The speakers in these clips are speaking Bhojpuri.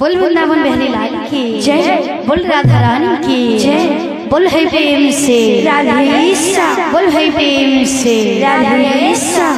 बोल वृंदावन बिहारी लाल की जय, बोल राधा रानी की जय, बोल है प्रेम से राधेशा, बोल है प्रेम से राधेशा।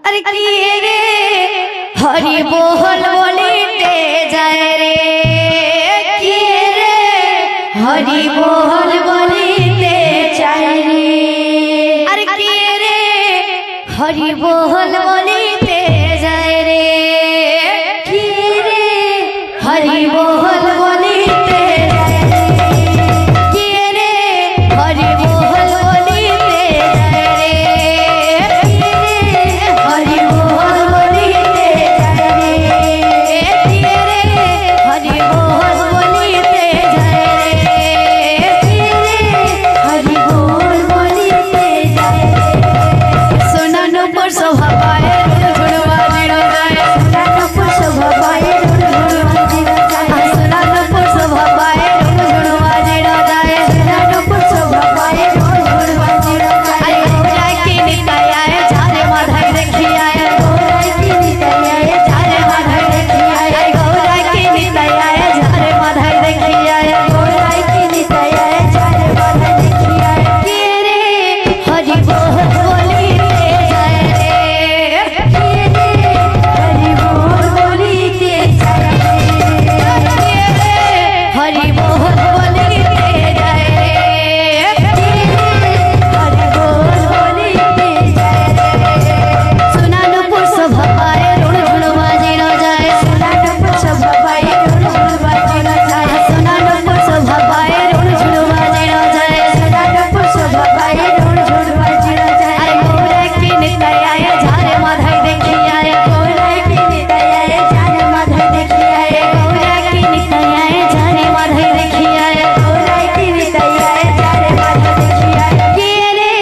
अरे किए रे हरि बोल बोलते जाए रे किए रे हरि बोल बोलते जाए रे अरे किए रे हरि बोल बोलते जाए रे किए रे हरि बोल बोलते जाए रे किए रे हरि बोल बोलते जाए रे हरि बोल बोलते जाए रे किए रे हरि बोल बोलते जाए रे किए रे हरि बोल बोलते जाए रे सुनानो पर शोभा पाए झुड़वा जिड़ो जाए सुनानो पर शोभा पाए झुड़वा जिड़ो जाए सुनानो पर शोभा पाए झुड़वा जिड़ो जाए सुनानो पर शोभा पाए झुड़वा जिड़ो जाए गौरा की निताया है झारे माधर देखिया है गौरा की निताया है झारे माधर देखिया है गौरा की निताया है झारे माधर देखिया है गौरा की निताया है झारे माधर देखिया है किए रे हरि बोल बोलते जाए रे किए रे हरि बोल बोलते जाए रे किए रे हरि बोल बोलते जाए रे किए रे हरि बोल बोलते जाए रे सुनानो पुर शोभा पाए ऋण झुड़वा जिड़ो जाए सुनानो पुर शोभा पाए ऋण झुड़वा जिड़ो जाए सुनानो पुर शोभा पाए ऋण झुड़वा जिड़ो जाए सुनानो पुर शोभा पाए ऋण झुड़वा जिड़ो जाए अरे गौरा की निताया है झारे माधर देखिया है गौरा की निताया है झारे माधर देखिया है गौरा की निताया है झारे माधर देखिया है गौरा की निताया है झारे माधर देखिया है किए रे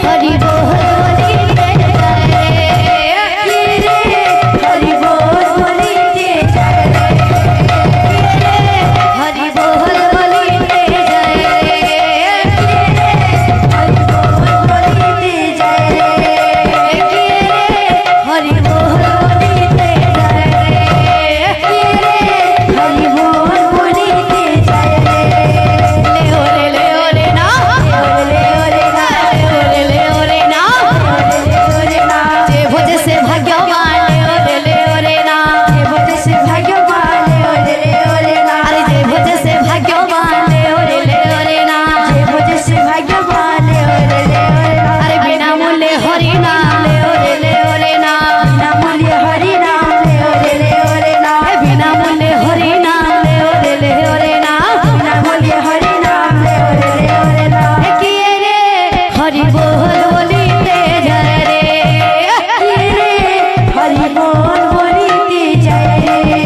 हरि बोल बोलते जाए रे किए रे हरि बोल बोलते जाए रे किए रे हरि बोल बोलते जाए रे किए रे हरि बोल बोलते जाए रे किए रे हरि बोल बोलते जाए रे किए रे हरि बोल बोलते जाए रे ले ओरे ना ले ओरे ना ले ओरे ना ले ओरे ना जे भोज से भाग्यवान ले ओरे ना जे भोज से भाग्यवान ले ओरे ना अरे जे भोज से भाग्यवान ले ओरे ना जे भोज से भाग्यवान ले ओरे ना अरे बिना मूल्य हरि नाम ले ओरे ना बिना मूल्य हरि नाम ले ओरे ना बिना मूल्य हरि नाम ले ओरे ना बिना मूल्य हरि नाम ले ओरे ना किए रे हरि बोल बोलते जाए रे किए रे हरि बोल बोलते जाए रे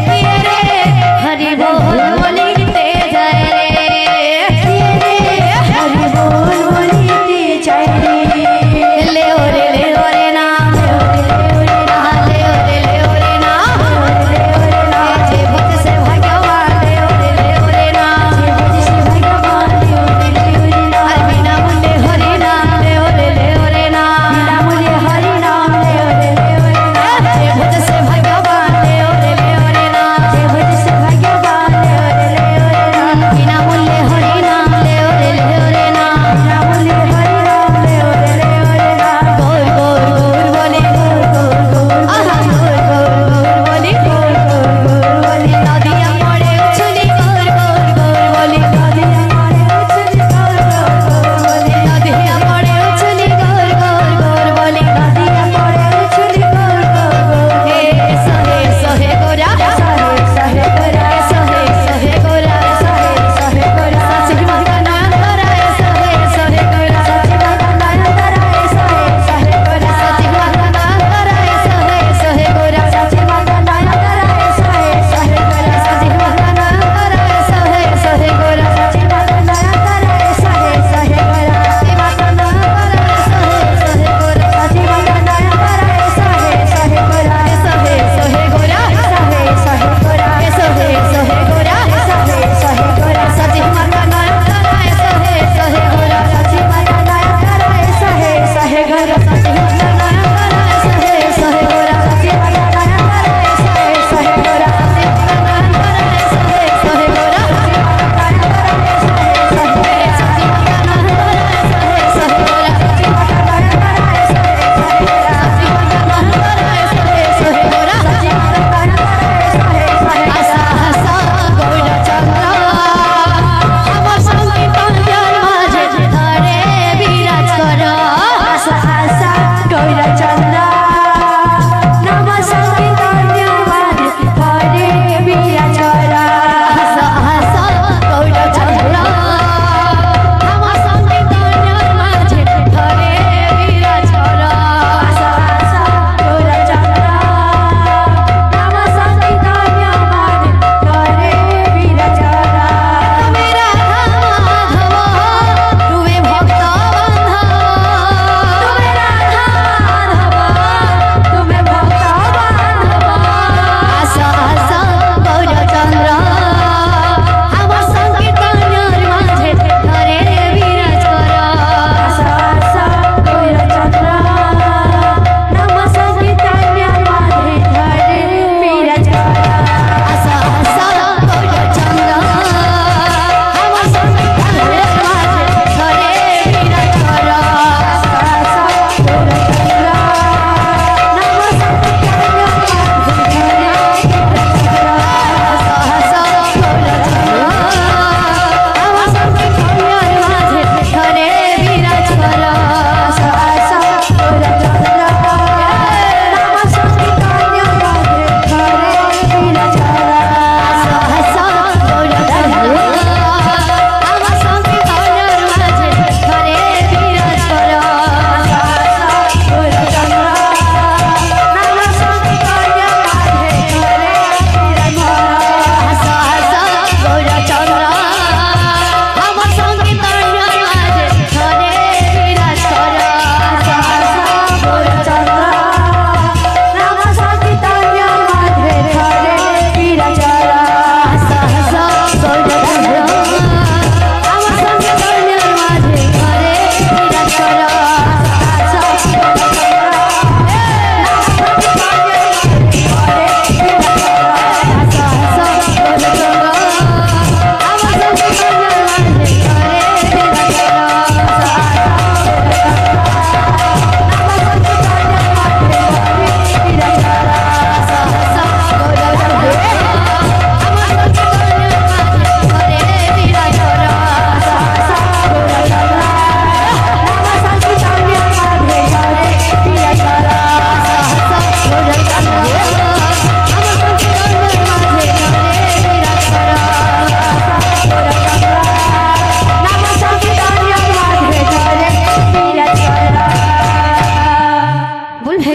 किए रे हरि बोल बोलते जाए रे किए रे हरि बोल बोलते जाए रे ले ओरे ना ले ओरे ना ले ओरे ना जे भक्त से भगवान ले ओरे ना जे भक्त से भगवान ले ओरे ना अरे बिना मूल्य हरि नाम ले ओरे ना बिना मूल्य हरि नाम ले ओरे ना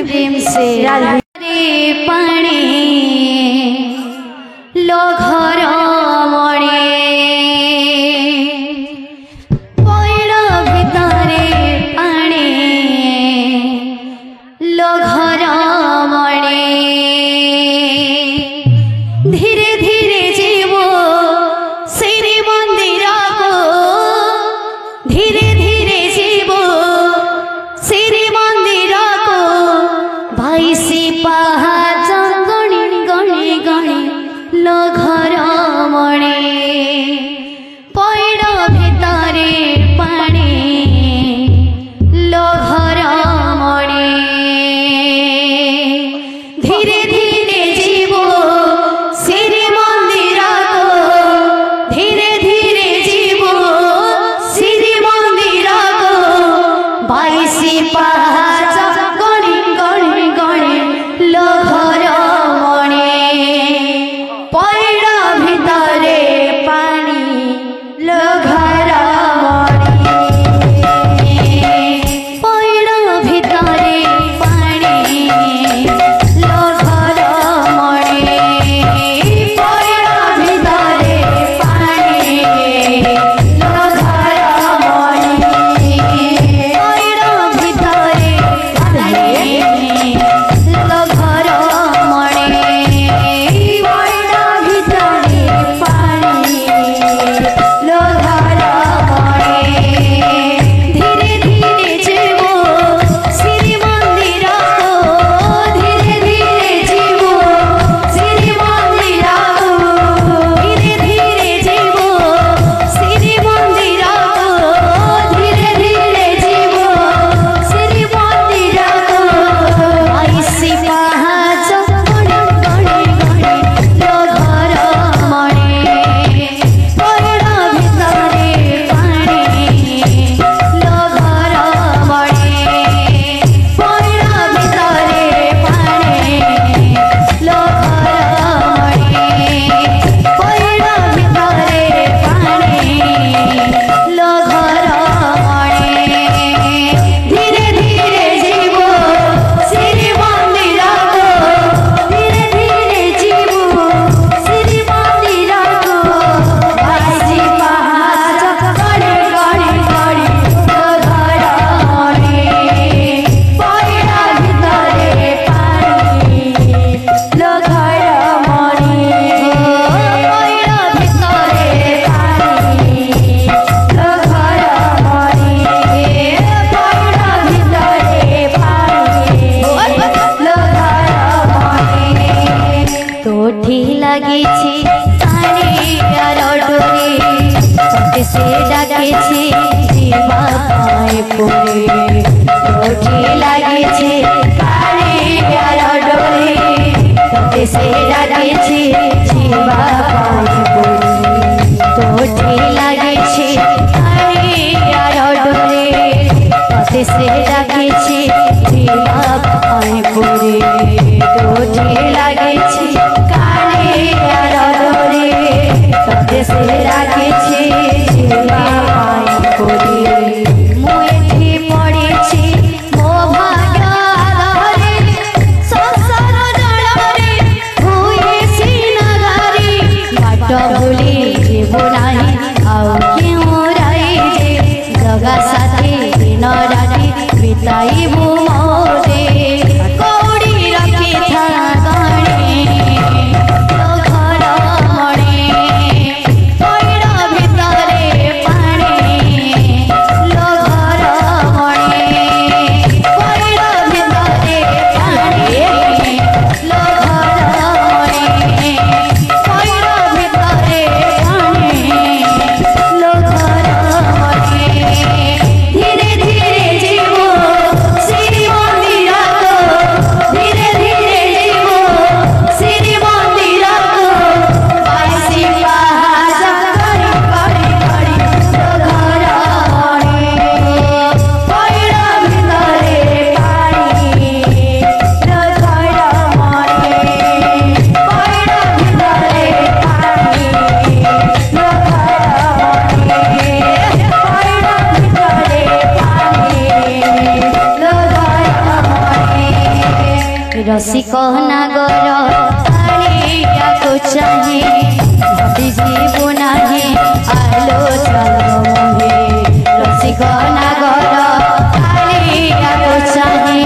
प्रेम से रे पानी लो घर मणे पइड़ भितरे पानी लो घर मणे धीरे धीरे जीव श्री मंदिर को धीरे धीरे जीव श्री मंदिर को भाई से पहाच गणी गणी गणी लो घर मणे पइड़ भितरे पानी लो घर मणे धीरे धीरे जीव श्री मंदिर को धीरे धीरे जीव श्री मंदिर को बाईसी पहाच गणी गणी गणी लो घर मणे पइड़ भितरे पानी लो घर मणे पइड़ भितरे पानी लो घर मणे पइड़ भितरे पानी लो घर मणे पइड़ भितरे पानी लो घर मणे पइड़ भितरे पानी लो घर मणे धीरे धीरे जीव श्री मंदिर को धीरे धीरे जीव श्री मंदिर को धीरे धीरे जीव श्री मंदिर को धीरे धीरे जीव श्री मंदिर को बाईसी पहाच गणी गणी गणी लो घर मणे पइड़ भितरे पानी लो घर मणे पइड़ भितरे पानी लो घर मणे पइड़ भितरे पानी लो घर मणे धीरे धीरे जीव श्री मंदिर को धीरे धीरे जीव श्री मंदिर को बाईसी पहाच गणी गणी गणी लो घर मणे पइड़ भितरे पानी लो घर मणे पइड़ भितरे पानी लो घर मणे पइड़ भितरे पानी लो घर मणे तोठी लगी पानी प्यार डोरी तोते से डाके जीवा पाए पुरे तोठी लगी पानी प्यार डोरी तोते से डाके जीवा पाए पुरे तोठी लगी पानी प्यार डोरी तोते से डाके जीवा पाए पुरे तोठी लगी काली प्यार डोरी तोते से डाके जीवा पाए पुरे मु एठी पड़िछि मो भाग्य आधारे संसार जड़रे हुए सिनगारी बाट भूली जीव नाही आउ क्यों रही जे जगा साथी दिन राति बिताइबु मोरे कौड़ी रखी था गणे लो घर मणे पइड़ रसिक नागर कालियाको चाहे भटी जीव नाही आलोचन मोहे रसिक नागर कालियाको चाहे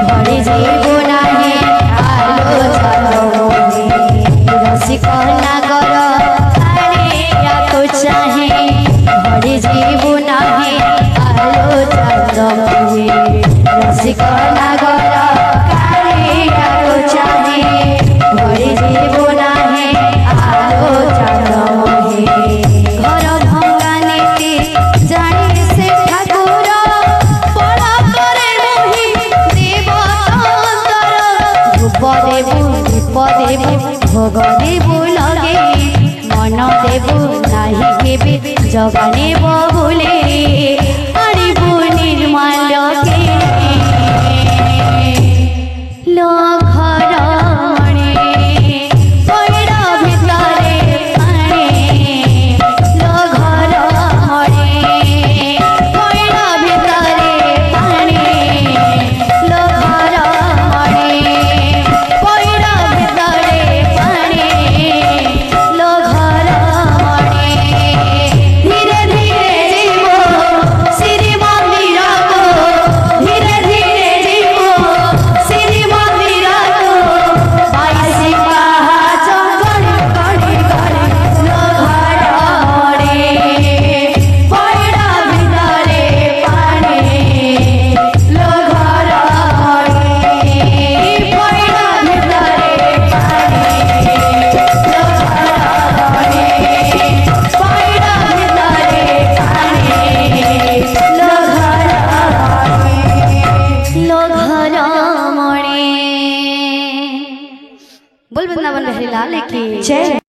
भटी जीव नाही आलोचन मोहे रसिक नागर कालियाको चाहे भटी जीव नाही आलोचन मोहे रसिक नागर कालियाको चाहे भटी जीव नाही आलोचन मोहे घर भंगा नीति जानी से ठाकुर पड़ करे मोहि देवतर धूप देबु दीप देबु भोग देबु लगे मन देबु नाही केबे जगाने बहुले आनिबु निर्माल्य के लो घर मणे पैड़ा भितरे पाणे लो घर मणे पैड़ा भितरे पाणे लो घर मणे पैड़ा भितरे पाणे लो घर मणे धीरे धीरे जीव श्री मंदिर को धीरे धीरे जीव श्री मंदिर को बाईसी पाहाच गड़ी गड़ी गड़ी लो घर मणे पैड़ा भितरे पाणे लो घर मणे पैड़ा भितरे पाणे लो घर मणे पैड़ा भितरे पाणे लो घर मणे बोल वृंदावन बिहारी लाल की जय।